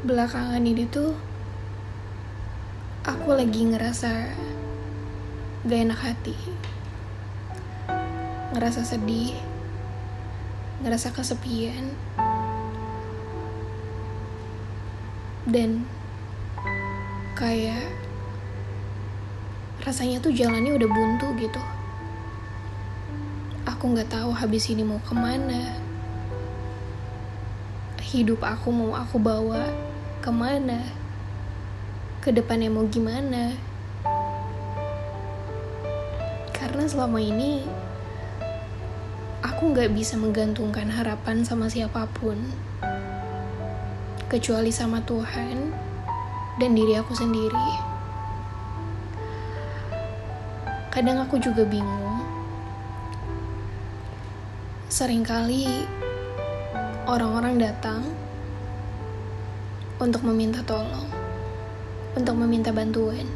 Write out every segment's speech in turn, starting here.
Belakangan ini tuh aku lagi ngerasa gak enak hati, ngerasa sedih, ngerasa kesepian, dan kayak rasanya tuh jalannya udah buntu gitu. Aku gak tahu habis ini mau kemana, hidup aku mau aku bawa kemana, ke depannya mau gimana. Karena selama ini aku gak bisa menggantungkan harapan sama siapapun kecuali sama Tuhan dan diri aku sendiri. Kadang aku juga bingung. Seringkali orang-orang datang untuk meminta tolong, untuk meminta bantuan.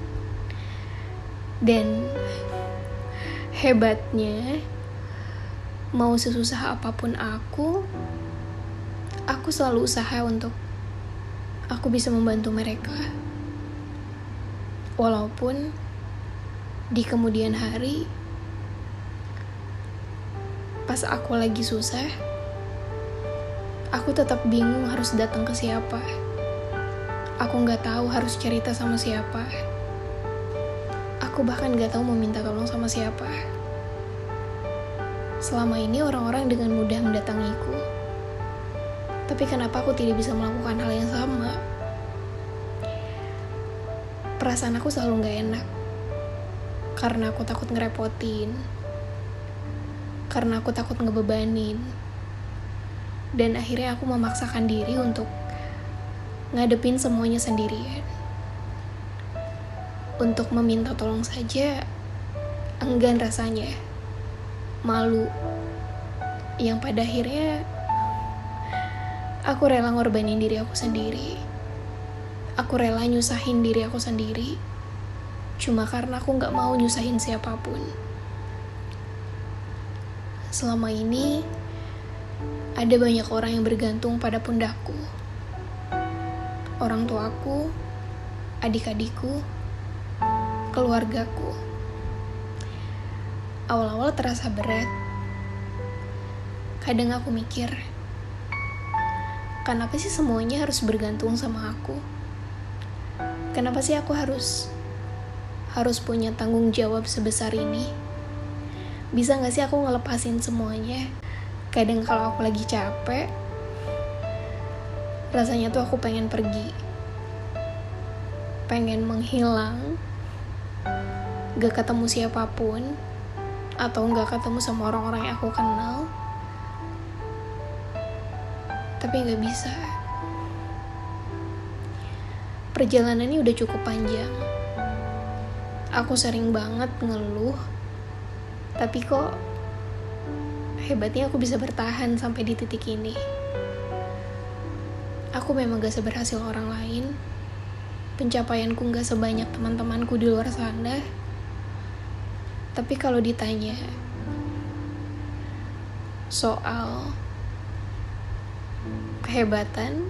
Dan hebatnya, mau sesusah apapun aku selalu usaha untuk aku bisa membantu mereka. Walaupun di kemudian hari, pas aku lagi susah, aku tetap bingung harus datang ke siapa. Aku gak tahu harus cerita sama siapa. Aku bahkan gak tahu mau minta tolong sama siapa. Selama ini orang-orang dengan mudah mendatangiku. Tapi kenapa aku tidak bisa melakukan hal yang sama? Perasaan aku selalu gak enak. Karena aku takut ngerepotin. Karena aku takut ngebebanin. Dan akhirnya aku memaksakan diri untuk ngadepin semuanya sendirian. Untuk meminta tolong saja enggan rasanya, malu, yang pada akhirnya aku rela ngorbanin diri aku sendiri. Aku rela nyusahin diri aku sendiri cuma karena aku gak mau nyusahin siapapun. Selama ini ada banyak orang yang bergantung pada pundakku. Orang tuaku, adik-adikku, keluargaku. Awal-awal terasa berat. Kadang aku mikir, kenapa sih semuanya harus bergantung sama aku? Kenapa sih aku harus punya tanggung jawab sebesar ini? Bisa gak sih aku ngelepasin semuanya? Kadang kalau aku lagi capek, rasanya tuh aku pengen pergi, pengen menghilang, gak ketemu siapapun, atau gak ketemu sama orang-orang yang aku kenal. Tapi gak bisa. Perjalanan ini udah cukup panjang. Aku sering banget ngeluh, tapi kok hebatnya aku bisa bertahan sampai di titik ini. Aku memang gak seberhasil orang lain. Pencapaianku gak sebanyak teman-temanku di luar sana. Tapi kalau ditanya soal kehebatan,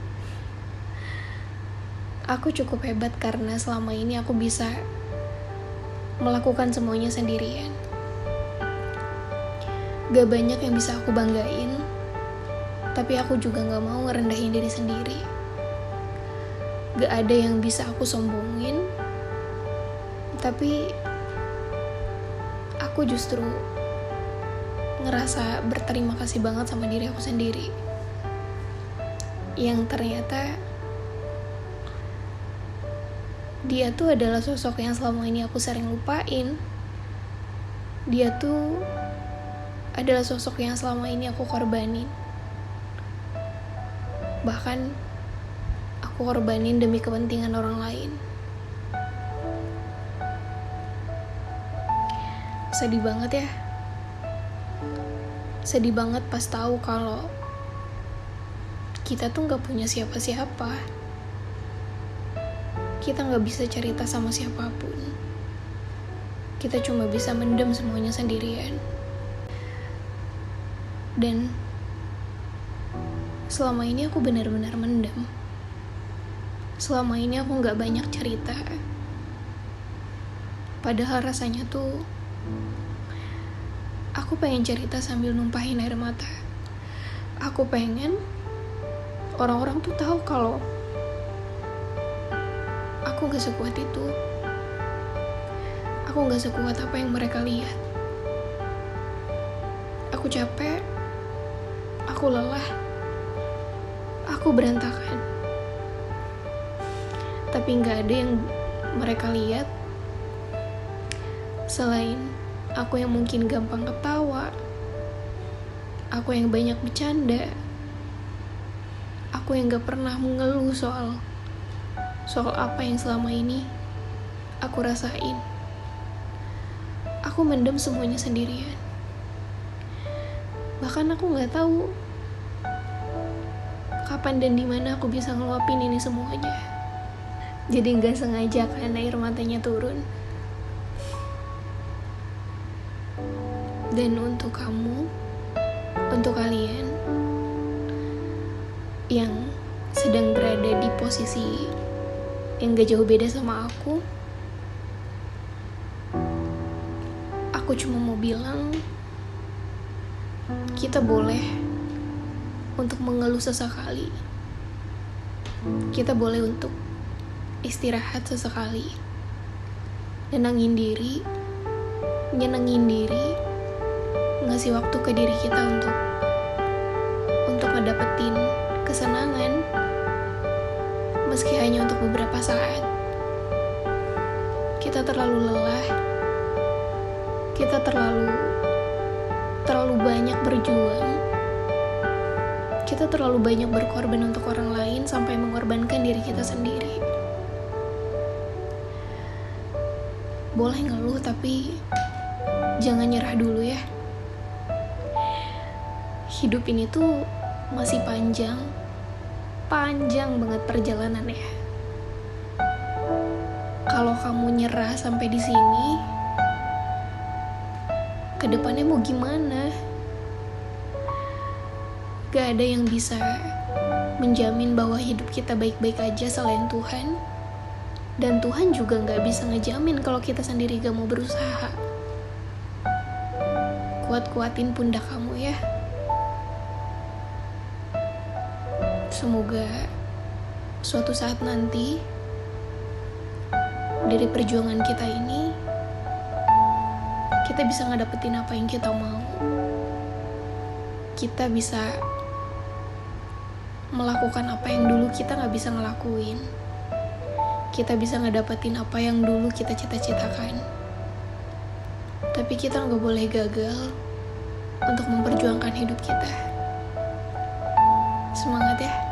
aku cukup hebat karena selama ini aku bisa melakukan semuanya sendirian. Gak banyak yang bisa aku banggain, tapi aku juga gak mau ngerendahin diri sendiri. Gak ada yang bisa aku sombongin, tapi aku justru ngerasa berterima kasih banget sama diri aku sendiri. Yang ternyata dia tuh adalah sosok yang selama ini aku sering lupain. Dia tuh adalah sosok yang selama ini aku korbanin. Bahkan aku korbanin demi kepentingan orang lain. Sedih banget ya. Sedih banget pas tahu kalau kita tuh gak punya siapa-siapa. Kita gak bisa cerita sama siapapun. Kita cuma bisa mendem semuanya sendirian. Dan selama ini aku benar-benar mendem. selama ini aku gak banyak cerita. Padahal rasanya tuh aku pengen cerita sambil numpahin air mata. Aku pengen orang-orang tuh tahu kalau aku gak sekuat itu. Aku gak sekuat apa yang mereka lihat. Aku capek, aku lelah, aku berantakan. Tapi gak ada yang mereka lihat selain aku yang mungkin gampang ketawa, aku yang banyak bercanda, aku yang gak pernah mengeluh soal apa yang selama ini aku rasain. Aku mendem semuanya sendirian. Bahkan aku gak tahu kapan dan dimana aku bisa ngeluapin ini semuanya. Jadi gak sengaja kan air matanya turun. Dan untuk kamu, untuk kalian yang sedang berada di posisi yang gak jauh beda sama aku cuma mau bilang, kita boleh untuk mengeluh sesekali. Kita boleh untuk istirahat sesekali. Nenangin diri, nyenengin diri, ngasih waktu ke diri kita untuk ngedapetin kesenangan, meski hanya untuk beberapa saat. Kita terlalu lelah, kita terlalu banyak berjuang, kita terlalu banyak berkorban untuk orang lain sampai mengorbankan diri kita sendiri. Boleh ngeluh tapi jangan nyerah dulu ya. Hidup ini tuh masih panjang banget perjalanannya. Kalau kamu nyerah sampai di sini, kedepannya mau gimana? Gak ada yang bisa menjamin bahwa hidup kita baik-baik aja selain Tuhan. Dan Tuhan juga gak bisa ngejamin kalau kita sendiri gak mau berusaha. Kuat-kuatin pundak kamu ya. Semoga suatu saat nanti dari perjuangan kita ini kita bisa ngedapetin apa yang kita mau. Kita bisa melakukan apa yang dulu kita gak bisa ngelakuin. Kita bisa ngedapetin apa yang dulu kita cita-citakan. Tapi kita gak boleh gagal untuk memperjuangkan hidup kita. Semangat ya.